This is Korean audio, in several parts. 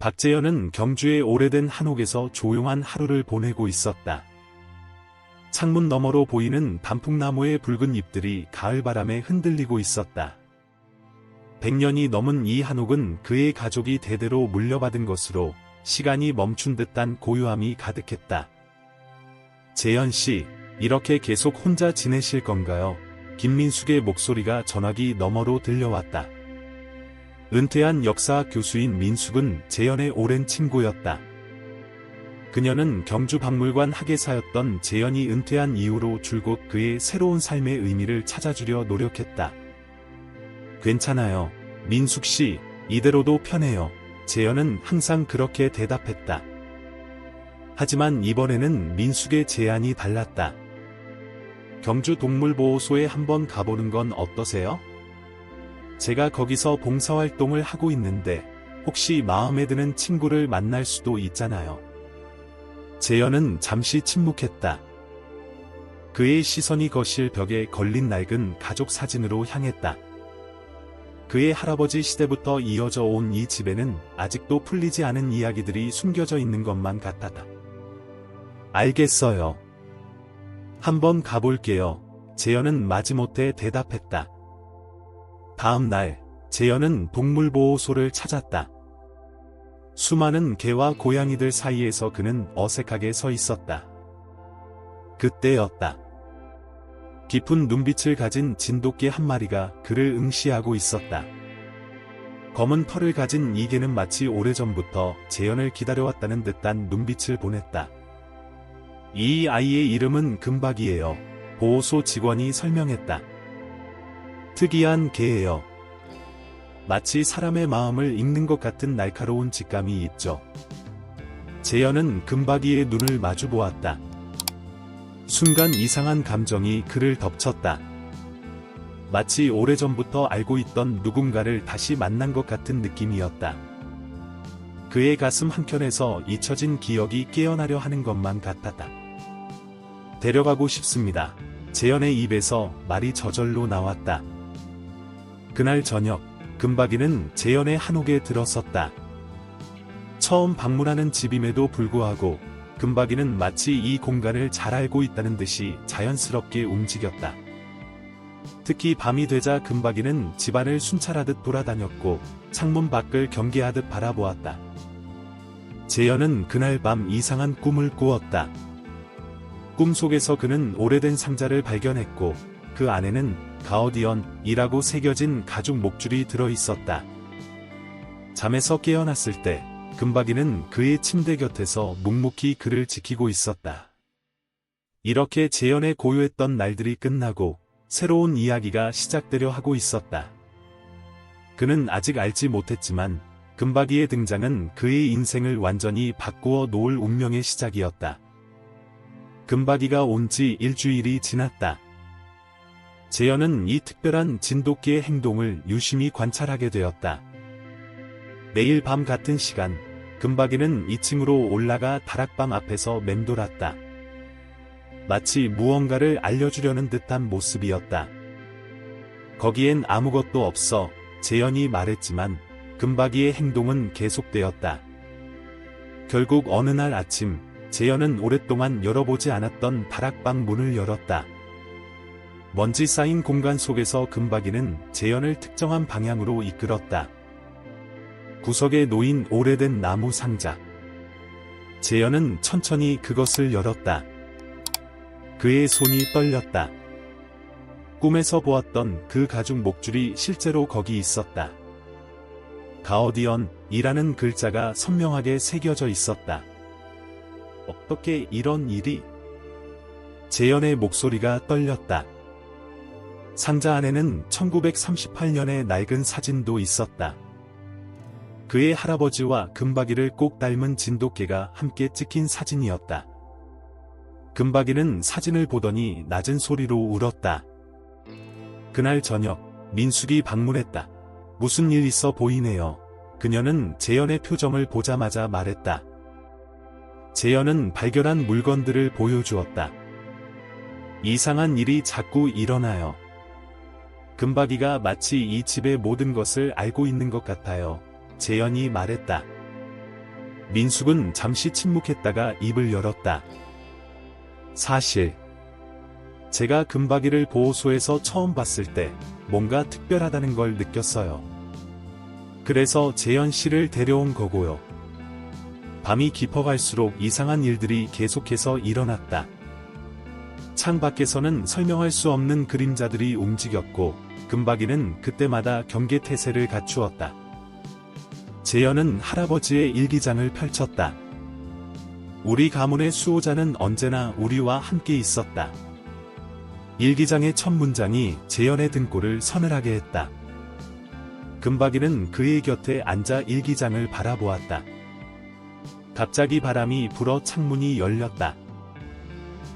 박재현은 경주의 오래된 한옥에서 조용한 하루를 보내고 있었다. 창문 너머로 보이는 단풍나무의 붉은 잎들이 가을바람에 흔들리고 있었다. 100년이 넘은 이 한옥은 그의 가족이 대대로 물려받은 것으로 시간이 멈춘 듯한 고요함이 가득했다. 재현 씨, 이렇게 계속 혼자 지내실 건가요? 김민숙의 목소리가 전화기 너머로 들려왔다. 은퇴한 역사학 교수인 민숙은 재현의 오랜 친구였다. 그녀는 경주박물관 학예사였던 재현이 은퇴한 이후로 줄곧 그의 새로운 삶의 의미를 찾아주려 노력했다. 괜찮아요. 민숙 씨, 이대로도 편해요. 재현은 항상 그렇게 대답했다. 하지만 이번에는 민숙의 제안이 달랐다. 경주 동물보호소에 한번 가보는 건 어떠세요? 제가 거기서 봉사활동을 하고 있는데 혹시 마음에 드는 친구를 만날 수도 있잖아요. 재현은 잠시 침묵했다. 그의 시선이 거실 벽에 걸린 낡은 가족 사진으로 향했다. 그의 할아버지 시대부터 이어져 온 이 집에는 아직도 풀리지 않은 이야기들이 숨겨져 있는 것만 같았다. 알겠어요. 한번 가볼게요. 재현은 마지못해 대답했다. 다음 날, 재현은 동물보호소를 찾았다. 수많은 개와 고양이들 사이에서 그는 어색하게 서 있었다. 그때였다. 깊은 눈빛을 가진 진돗개 한 마리가 그를 응시하고 있었다. 검은 털을 가진 이 개는 마치 오래전부터 재현을 기다려왔다는 듯한 눈빛을 보냈다. 이 아이의 이름은 금박이에요. 보호소 직원이 설명했다. 특이한 개예요. 마치 사람의 마음을 읽는 것 같은 날카로운 직감이 있죠. 재현은 금박이의 눈을 마주 보았다. 순간 이상한 감정이 그를 덮쳤다. 마치 오래전부터 알고 있던 누군가를 다시 만난 것 같은 느낌이었다. 그의 가슴 한켠에서 잊혀진 기억이 깨어나려 하는 것만 같았다. 데려가고 싶습니다. 재현의 입에서 말이 저절로 나왔다. 그날 저녁, 금박이는 재현의 한옥에 들어섰다. 처음 방문하는 집임에도 불구하고 금박이는 마치 이 공간을 잘 알고 있다는 듯이 자연스럽게 움직였다. 특히 밤이 되자 금박이는 집안을 순찰하듯 돌아다녔고 창문 밖을 경계하듯 바라보았다. 재현은 그날 밤 이상한 꿈을 꾸었다. 꿈속에서 그는 오래된 상자를 발견했고 그 안에는 가어디언이라고 새겨진 가죽 목줄이 들어있었다. 잠에서 깨어났을 때 금박이는 그의 침대 곁에서 묵묵히 그를 지키고 있었다. 이렇게 재현의 고요했던 날들이 끝나고 새로운 이야기가 시작되려 하고 있었다. 그는 아직 알지 못했지만 금박이의 등장은 그의 인생을 완전히 바꾸어 놓을 운명의 시작이었다. 금박이가 온 지 일주일이 지났다. 재현은 이 특별한 진돗개의 행동을 유심히 관찰하게 되었다. 매일 밤 같은 시간, 금박이는 2층으로 올라가 다락방 앞에서 맴돌았다. 마치 무언가를 알려주려는 듯한 모습이었다. 거기엔 아무것도 없어, 재현이 말했지만 금박이의 행동은 계속되었다. 결국 어느 날 아침, 재현은 오랫동안 열어보지 않았던 다락방 문을 열었다. 먼지 쌓인 공간 속에서 금박이는 재현을 특정한 방향으로 이끌었다. 구석에 놓인 오래된 나무 상자. 재현은 천천히 그것을 열었다. 그의 손이 떨렸다. 꿈에서 보았던 그 가죽 목줄이 실제로 거기 있었다. 가어디언이라는 글자가 선명하게 새겨져 있었다. 어떻게 이런 일이? 재현의 목소리가 떨렸다. 상자 안에는 1938년의 낡은 사진도 있었다. 그의 할아버지와 금박이를 꼭 닮은 진돗개가 함께 찍힌 사진이었다. 금박이는 사진을 보더니 낮은 소리로 울었다. 그날 저녁, 민숙이 방문했다. 무슨 일 있어 보이네요. 그녀는 재현의 표정을 보자마자 말했다. 재현은 발견한 물건들을 보여주었다. 이상한 일이 자꾸 일어나요. 금박이가 마치 이 집의 모든 것을 알고 있는 것 같아요. 재현이 말했다. 민숙은 잠시 침묵했다가 입을 열었다. 사실 제가 금박이를 보호소에서 처음 봤을 때 뭔가 특별하다는 걸 느꼈어요. 그래서 재현 씨를 데려온 거고요. 밤이 깊어갈수록 이상한 일들이 계속해서 일어났다. 창 밖에서는 설명할 수 없는 그림자들이 움직였고 금박이는 그때마다 경계태세를 갖추었다. 재현은 할아버지의 일기장을 펼쳤다. 우리 가문의 수호자는 언제나 우리와 함께 있었다. 일기장의 첫 문장이 재현의 등골을 서늘하게 했다. 금박이는 그의 곁에 앉아 일기장을 바라보았다. 갑자기 바람이 불어 창문이 열렸다.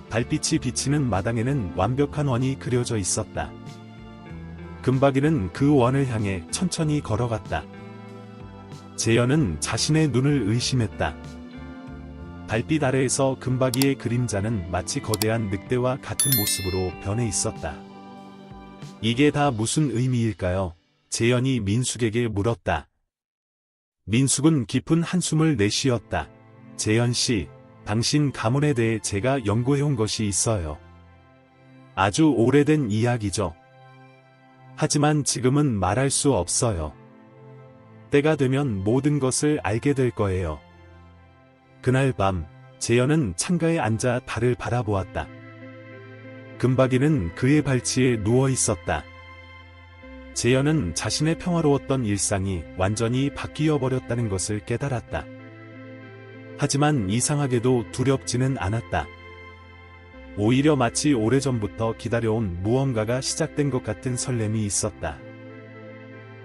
달빛이 비치는 마당에는 완벽한 원이 그려져 있었다. 금박이는 그 원을 향해 천천히 걸어갔다. 재현은 자신의 눈을 의심했다. 달빛 아래에서 금박이의 그림자는 마치 거대한 늑대와 같은 모습으로 변해 있었다. 이게 다 무슨 의미일까요? 재현이 민숙에게 물었다. 민숙은 깊은 한숨을 내쉬었다. 재현 씨, 당신 가문에 대해 제가 연구해온 것이 있어요. 아주 오래된 이야기죠. 하지만 지금은 말할 수 없어요. 때가 되면 모든 것을 알게 될 거예요. 그날 밤, 재현은 창가에 앉아 달을 바라보았다. 금박이는 그의 발치에 누워 있었다. 재현은 자신의 평화로웠던 일상이 완전히 바뀌어 버렸다는 것을 깨달았다. 하지만 이상하게도 두렵지는 않았다. 오히려 마치 오래전부터 기다려온 무언가가 시작된 것 같은 설렘이 있었다.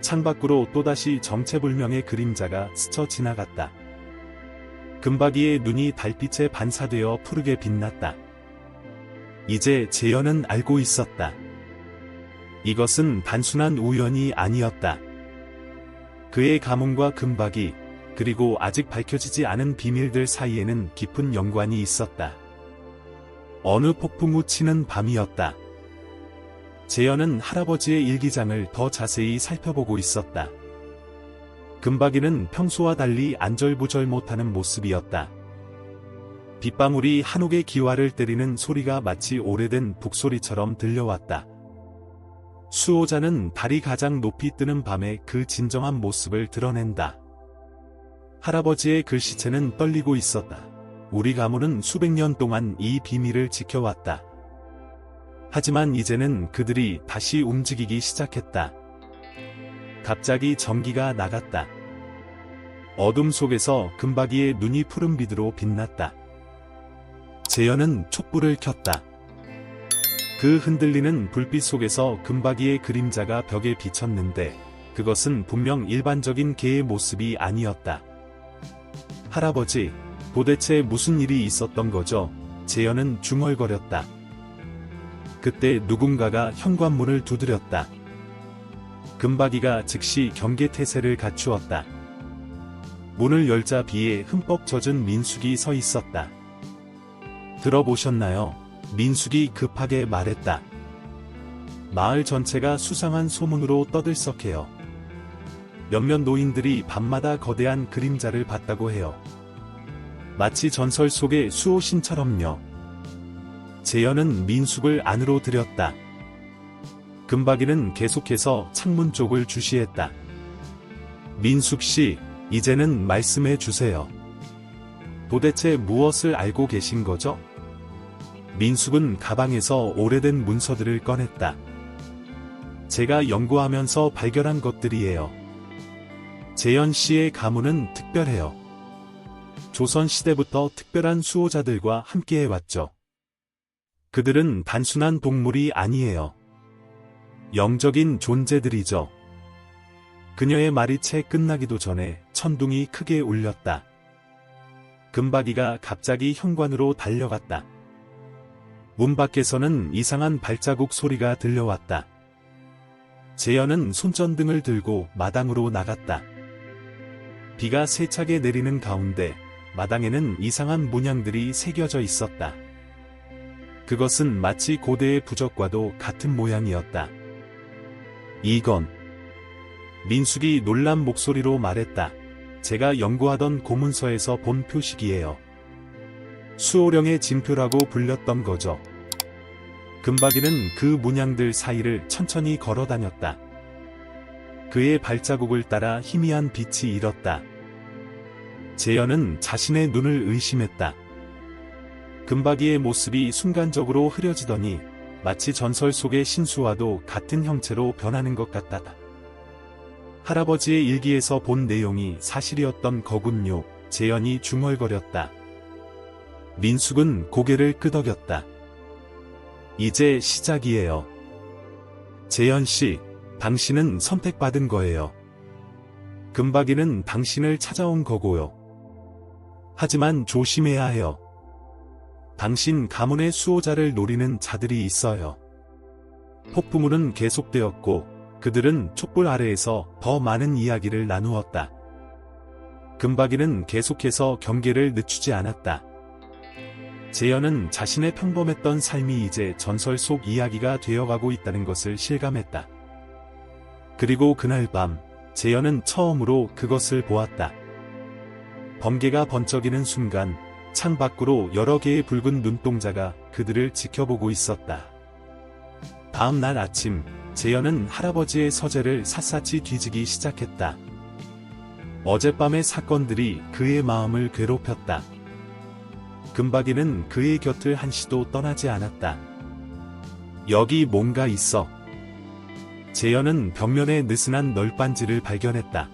창밖으로 또다시 정체불명의 그림자가 스쳐 지나갔다. 금박이의 눈이 달빛에 반사되어 푸르게 빛났다. 이제 재현은 알고 있었다. 이것은 단순한 우연이 아니었다. 그의 가문과 금박이, 그리고 아직 밝혀지지 않은 비밀들 사이에는 깊은 연관이 있었다. 어느 폭풍 후 치는 밤이었다. 재현은 할아버지의 일기장을 더 자세히 살펴보고 있었다. 금박이는 평소와 달리 안절부절 못하는 모습이었다. 빗방울이 한옥의 기와를 때리는 소리가 마치 오래된 북소리처럼 들려왔다. 수호자는 달이 가장 높이 뜨는 밤에 그 진정한 모습을 드러낸다. 할아버지의 글씨체는 떨리고 있었다. 우리 가문은 수백 년 동안 이 비밀을 지켜왔다. 하지만 이제는 그들이 다시 움직이기 시작했다. 갑자기 전기가 나갔다. 어둠 속에서 금박이의 눈이 푸른빛으로 빛났다. 재현은 촛불을 켰다. 그 흔들리는 불빛 속에서 금박이의 그림자가 벽에 비쳤는데 그것은 분명 일반적인 개의 모습이 아니었다. 할아버지, 도대체 무슨 일이 있었던 거죠? 재현은 중얼거렸다. 그때 누군가가 현관문을 두드렸다. 금박이가 즉시 경계태세를 갖추었다. 문을 열자 비에 흠뻑 젖은 민숙이 서 있었다. 들어보셨나요? 민숙이 급하게 말했다. 마을 전체가 수상한 소문으로 떠들썩해요. 몇몇 노인들이 밤마다 거대한 그림자를 봤다고 해요. 마치 전설 속의 수호신처럼요. 재현은 민숙을 안으로 들였다. 금박이는 계속해서 창문 쪽을 주시했다. 민숙 씨, 이제는 말씀해 주세요. 도대체 무엇을 알고 계신 거죠? 민숙은 가방에서 오래된 문서들을 꺼냈다. 제가 연구하면서 발견한 것들이에요. 재현 씨의 가문은 특별해요. 조선시대부터 특별한 수호자들과 함께해왔죠. 그들은 단순한 동물이 아니에요. 영적인 존재들이죠. 그녀의 말이 채 끝나기도 전에 천둥이 크게 울렸다. 금박이가 갑자기 현관으로 달려갔다. 문 밖에서는 이상한 발자국 소리가 들려왔다. 재현은 손전등을 들고 마당으로 나갔다. 비가 세차게 내리는 가운데 마당에는 이상한 문양들이 새겨져 있었다. 그것은 마치 고대의 부적과도 같은 모양이었다. 이건... 민숙이 놀란 목소리로 말했다. 제가 연구하던 고문서에서 본 표식이에요. 수호령의 징표라고 불렸던 거죠. 금박이는 그 문양들 사이를 천천히 걸어 다녔다. 그의 발자국을 따라 희미한 빛이 일었다. 재현은 자신의 눈을 의심했다. 금박이의 모습이 순간적으로 흐려지더니 마치 전설 속의 신수와도 같은 형체로 변하는 것 같았다. 할아버지의 일기에서 본 내용이 사실이었던 거군요. 재현이 중얼거렸다. 민숙은 고개를 끄덕였다. 이제 시작이에요. 재현 씨, 당신은 선택받은 거예요. 금박이는 당신을 찾아온 거고요. 하지만 조심해야 해요. 당신 가문의 수호자를 노리는 자들이 있어요. 폭풍우는 계속되었고 그들은 촛불 아래에서 더 많은 이야기를 나누었다. 금박이는 계속해서 경계를 늦추지 않았다. 재현은 자신의 평범했던 삶이 이제 전설 속 이야기가 되어가고 있다는 것을 실감했다. 그리고 그날 밤, 재현은 처음으로 그것을 보았다. 번개가 번쩍이는 순간, 창 밖으로 여러 개의 붉은 눈동자가 그들을 지켜보고 있었다. 다음 날 아침, 재현은 할아버지의 서재를 샅샅이 뒤지기 시작했다. 어젯밤의 사건들이 그의 마음을 괴롭혔다. 금박이는 그의 곁을 한시도 떠나지 않았다. 여기 뭔가 있어. 재현은 벽면에 느슨한 널빤지를 발견했다.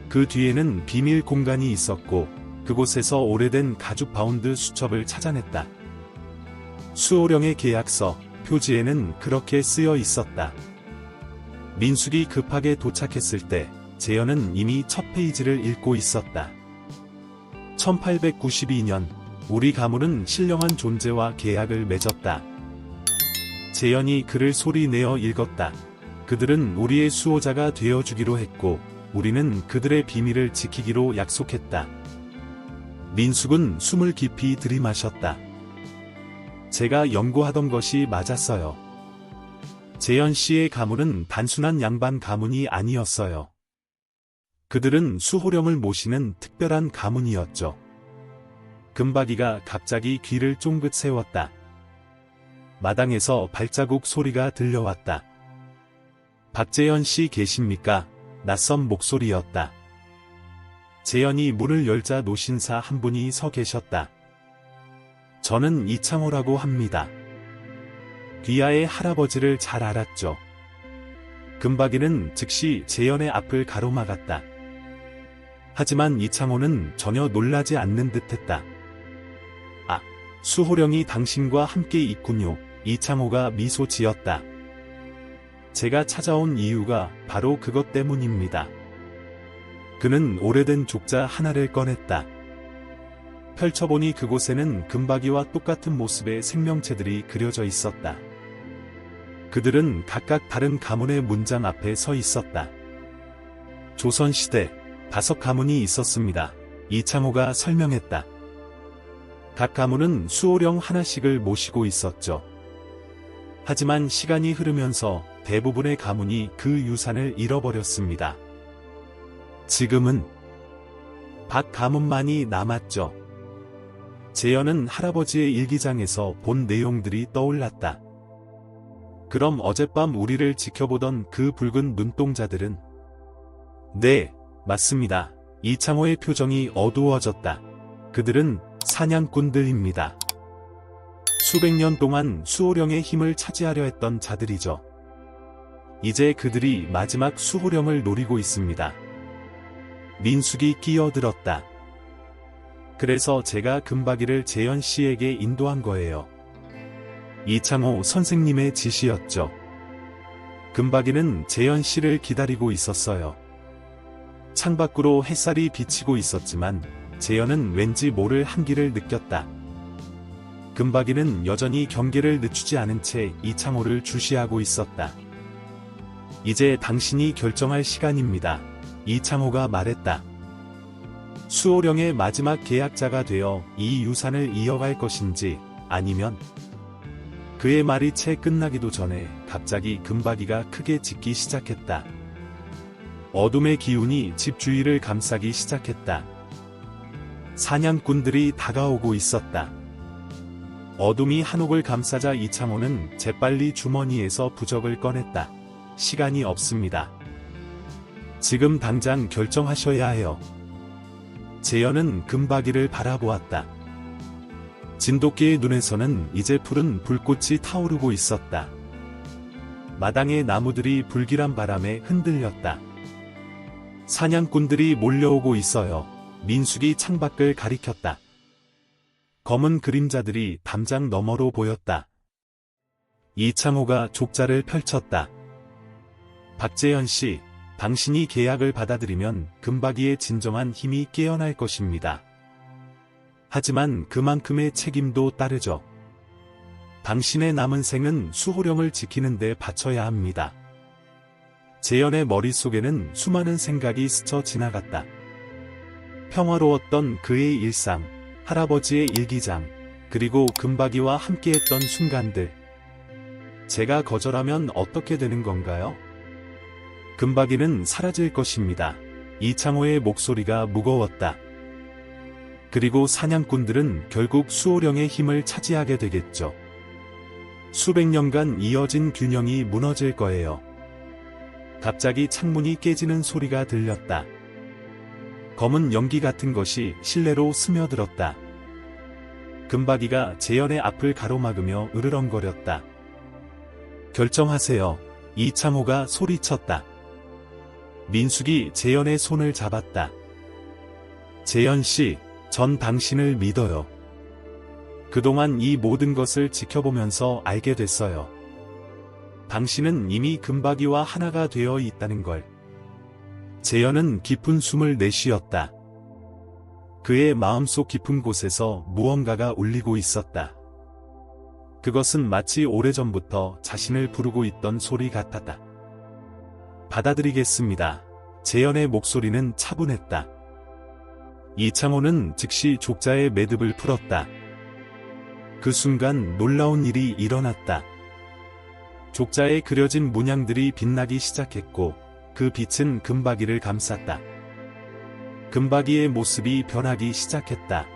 그 뒤에는 비밀 공간이 있었고 그곳에서 오래된 가죽 바운드 수첩을 찾아냈다. 수호령의 계약서, 표지에는 그렇게 쓰여 있었다. 민숙이 급하게 도착했을 때 재현은 이미 첫 페이지를 읽고 있었다. 1892년 우리 가문은 신령한 존재와 계약을 맺었다. 재현이 글을 소리내어 읽었다. 그들은 우리의 수호자가 되어주기로 했고 우리는 그들의 비밀을 지키기로 약속했다. 민숙은 숨을 깊이 들이마셨다. 제가 연구하던 것이 맞았어요. 재현 씨의 가문은 단순한 양반 가문이 아니었어요. 그들은 수호령을 모시는 특별한 가문이었죠. 금박이가 갑자기 귀를 쫑긋 세웠다. 마당에서 발자국 소리가 들려왔다. 박재현 씨 계십니까? 낯선 목소리였다. 재현이 문을 열자 노신사 한 분이 서 계셨다. 저는 이창호라고 합니다. 귀하의 할아버지를 잘 알았죠. 금박이는 즉시 재현의 앞을 가로막았다. 하지만 이창호는 전혀 놀라지 않는 듯했다. 아, 수호령이 당신과 함께 있군요. 이창호가 미소 지었다. 제가 찾아온 이유가 바로 그것 때문입니다. 그는 오래된 족자 하나를 꺼냈다. 펼쳐보니 그곳에는 금박이와 똑같은 모습의 생명체들이 그려져 있었다. 그들은 각각 다른 가문의 문장 앞에 서 있었다. 조선시대 5가문이 있었습니다. 이창호가 설명했다. 각 가문은 수호령 하나씩을 모시고 있었죠. 하지만 시간이 흐르면서 대부분의 가문이 그 유산을 잃어버렸습니다. 지금은 박 가문만이 남았죠. 재현은 할아버지의 일기장에서 본 내용들이 떠올랐다. 그럼 어젯밤 우리를 지켜보던 그 붉은 눈동자들은? 네, 맞습니다. 이창호의 표정이 어두워졌다. 그들은 사냥꾼들입니다. 수백 년 동안 수호령의 힘을 차지하려 했던 자들이죠. 이제 그들이 마지막 수호령을 노리고 있습니다. 민숙이 끼어들었다. 그래서 제가 금박이를 재현 씨에게 인도한 거예요. 이창호 선생님의 지시였죠. 금박이는 재현 씨를 기다리고 있었어요. 창밖으로 햇살이 비치고 있었지만 재현은 왠지 모를 한기를 느꼈다. 금박이는 여전히 경계를 늦추지 않은 채 이창호를 주시하고 있었다. 이제 당신이 결정할 시간입니다. 이창호가 말했다. 수호령의 마지막 계약자가 되어 이 유산을 이어갈 것인지 아니면 그의 말이 채 끝나기도 전에 갑자기 금박이가 크게 짖기 시작했다. 어둠의 기운이 집 주위를 감싸기 시작했다. 사냥꾼들이 다가오고 있었다. 어둠이 한옥을 감싸자 이창호는 재빨리 주머니에서 부적을 꺼냈다. 시간이 없습니다. 지금 당장 결정하셔야 해요. 재현은 금박이를 바라보았다. 진돗개의 눈에서는 이제 푸른 불꽃이 타오르고 있었다. 마당의 나무들이 불길한 바람에 흔들렸다. 사냥꾼들이 몰려오고 있어요. 민숙이 창밖을 가리켰다. 검은 그림자들이 담장 너머로 보였다. 이창호가 족자를 펼쳤다. 박재현 씨, 당신이 계약을 받아들이면 금박이의 진정한 힘이 깨어날 것입니다. 하지만 그만큼의 책임도 따르죠. 당신의 남은 생은 수호령을 지키는 데 바쳐야 합니다. 재현의 머릿속에는 수많은 생각이 스쳐 지나갔다. 평화로웠던 그의 일상, 할아버지의 일기장, 그리고 금박이와 함께했던 순간들. 제가 거절하면 어떻게 되는 건가요? 금박이는 사라질 것입니다. 이창호의 목소리가 무거웠다. 그리고 사냥꾼들은 결국 수호령의 힘을 차지하게 되겠죠. 수백 년간 이어진 균형이 무너질 거예요. 갑자기 창문이 깨지는 소리가 들렸다. 검은 연기 같은 것이 실내로 스며들었다. 금박이가 재현의 앞을 가로막으며 으르렁거렸다. 결정하세요. 이창호가 소리쳤다. 민숙이 재현의 손을 잡았다. 재현 씨, 전 당신을 믿어요. 그동안 이 모든 것을 지켜보면서 알게 됐어요. 당신은 이미 금박이와 하나가 되어 있다는 걸. 재현은 깊은 숨을 내쉬었다. 그의 마음속 깊은 곳에서 무언가가 울리고 있었다. 그것은 마치 오래전부터 자신을 부르고 있던 소리 같았다. 받아들이겠습니다. 재현의 목소리는 차분했다. 이창호는 즉시 족자의 매듭을 풀었다. 그 순간 놀라운 일이 일어났다. 족자에 그려진 문양들이 빛나기 시작했고 그 빛은 금박이를 감쌌다. 금박이의 모습이 변하기 시작했다.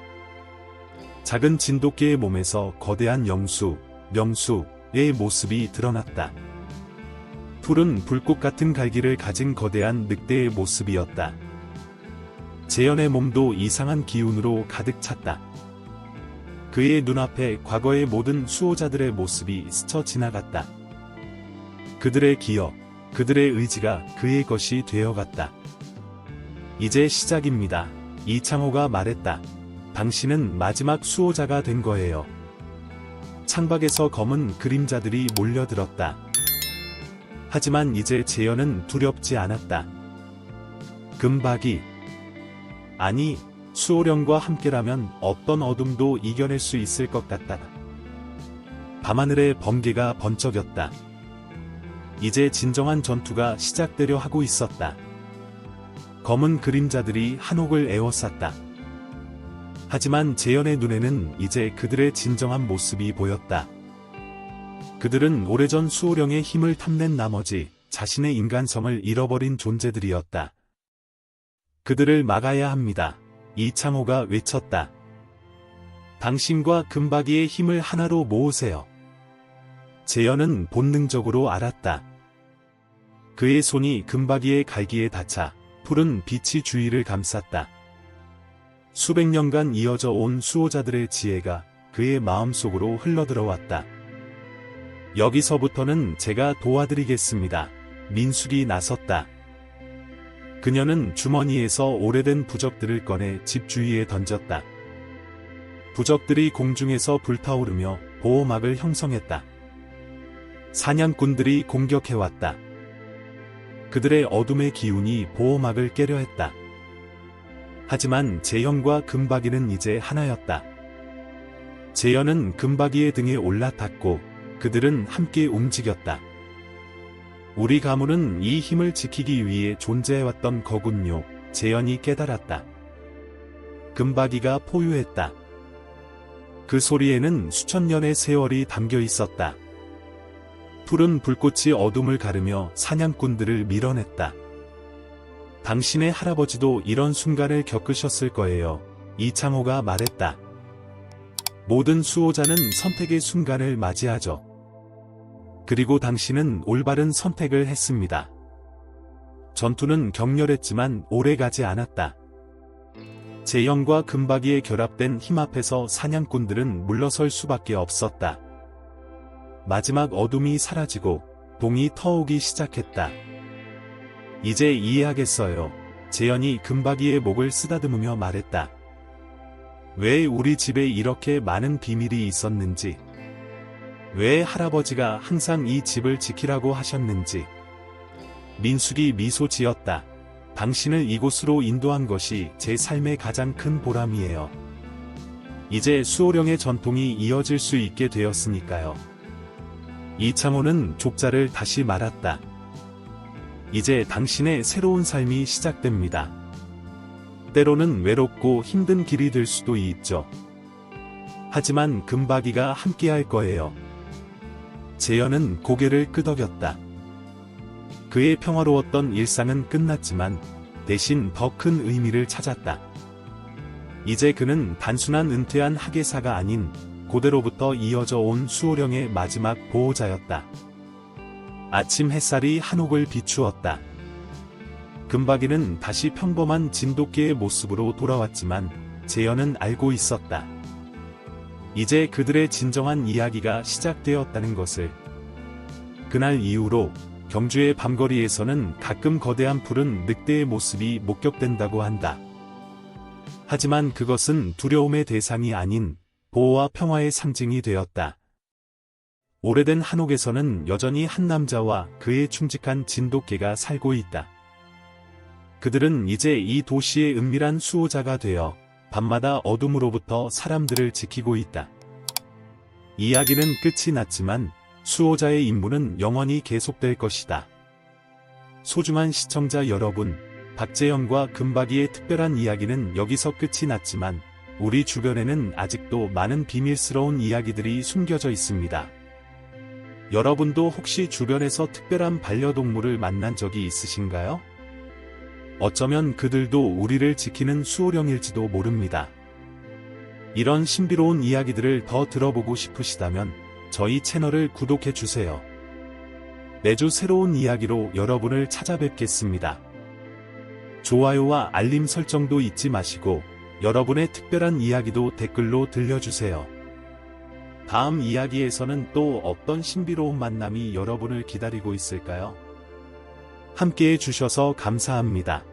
작은 진돗개의 몸에서 거대한 영수, 명수의 모습이 드러났다. 푸른 불꽃 같은 갈기를 가진 거대한 늑대의 모습이었다. 재현의 몸도 이상한 기운으로 가득 찼다. 그의 눈앞에 과거의 모든 수호자들의 모습이 스쳐 지나갔다. 그들의 기억, 그들의 의지가 그의 것이 되어갔다. 이제 시작입니다. 이창호가 말했다. 당신은 마지막 수호자가 된 거예요. 창밖에서 검은 그림자들이 몰려들었다. 하지만 이제 재현은 두렵지 않았다. 금박이, 아니, 수호령과 함께라면 어떤 어둠도 이겨낼 수 있을 것 같다. 밤하늘에 번개가 번쩍였다. 이제 진정한 전투가 시작되려 하고 있었다. 검은 그림자들이 한옥을 에워쌌다. 하지만 재현의 눈에는 이제 그들의 진정한 모습이 보였다. 그들은 오래전 수호령의 힘을 탐낸 나머지 자신의 인간성을 잃어버린 존재들이었다. 그들을 막아야 합니다. 이창호가 외쳤다. 당신과 금박이의 힘을 하나로 모으세요. 재현은 본능적으로 알았다. 그의 손이 금박이의 갈기에 닿자 푸른 빛이 주위를 감쌌다. 수백 년간 이어져 온 수호자들의 지혜가 그의 마음속으로 흘러들어왔다. 여기서부터는 제가 도와드리겠습니다. 민숙이 나섰다. 그녀는 주머니에서 오래된 부적들을 꺼내 집 주위에 던졌다. 부적들이 공중에서 불타오르며 보호막을 형성했다. 사냥꾼들이 공격해왔다. 그들의 어둠의 기운이 보호막을 깨려 했다. 하지만 재현과 금박이는 이제 하나였다. 재현은 금박이의 등에 올라탔고 그들은 함께 움직였다. 우리 가문은 이 힘을 지키기 위해 존재해왔던 거군요. 재현이 깨달았다. 금박이가 포효했다. 그 소리에는 수천 년의 세월이 담겨 있었다. 푸른 불꽃이 어둠을 가르며 사냥꾼들을 밀어냈다. 당신의 할아버지도 이런 순간을 겪으셨을 거예요. 이창호가 말했다. 모든 수호자는 선택의 순간을 맞이하죠. 그리고 당신은 올바른 선택을 했습니다. 전투는 격렬했지만 오래가지 않았다. 재현과 금박이에 결합된 힘 앞에서 사냥꾼들은 물러설 수밖에 없었다. 마지막 어둠이 사라지고 동이 터오기 시작했다. 이제 이해하겠어요. 재현이 금박이의 목을 쓰다듬으며 말했다. 왜 우리 집에 이렇게 많은 비밀이 있었는지, 왜 할아버지가 항상 이 집을 지키라고 하셨는지. 민숙이 미소 지었다. 당신을 이곳으로 인도한 것이 제 삶의 가장 큰 보람이에요. 이제 수호령의 전통이 이어질 수 있게 되었으니까요. 이창호는 족자를 다시 말았다. 이제 당신의 새로운 삶이 시작됩니다. 때로는 외롭고 힘든 길이 될 수도 있죠. 하지만 금박이가 함께할 거예요. 재현은 고개를 끄덕였다. 그의 평화로웠던 일상은 끝났지만 대신 더 큰 의미를 찾았다. 이제 그는 단순한 은퇴한 학예사가 아닌 고대로부터 이어져 온 수호령의 마지막 보호자였다. 아침 햇살이 한옥을 비추었다. 금박이는 다시 평범한 진돗개의 모습으로 돌아왔지만 재현은 알고 있었다. 이제 그들의 진정한 이야기가 시작되었다는 것을. 그날 이후로 경주의 밤거리에서는 가끔 거대한 푸른 늑대의 모습이 목격된다고 한다. 하지만 그것은 두려움의 대상이 아닌 보호와 평화의 상징이 되었다. 오래된 한옥에서는 여전히 한 남자와 그의 충직한 진돗개가 살고 있다. 그들은 이제 이 도시의 은밀한 수호자가 되어 밤마다 어둠으로부터 사람들을 지키고 있다. 이야기는 끝이 났지만 수호자의 임무는 영원히 계속될 것이다. 소중한 시청자 여러분, 박재현과 금박이의 특별한 이야기는 여기서 끝이 났지만 우리 주변에는 아직도 많은 비밀스러운 이야기들이 숨겨져 있습니다. 여러분도 혹시 주변에서 특별한 반려동물을 만난 적이 있으신가요? 어쩌면 그들도 우리를 지키는 수호령일지도 모릅니다. 이런 신비로운 이야기들을 더 들어보고 싶으시다면 저희 채널을 구독해주세요. 매주 새로운 이야기로 여러분을 찾아뵙겠습니다. 좋아요와 알림 설정도 잊지 마시고 여러분의 특별한 이야기도 댓글로 들려주세요. 다음 이야기에서는 또 어떤 신비로운 만남이 여러분을 기다리고 있을까요? 함께해 주셔서 감사합니다.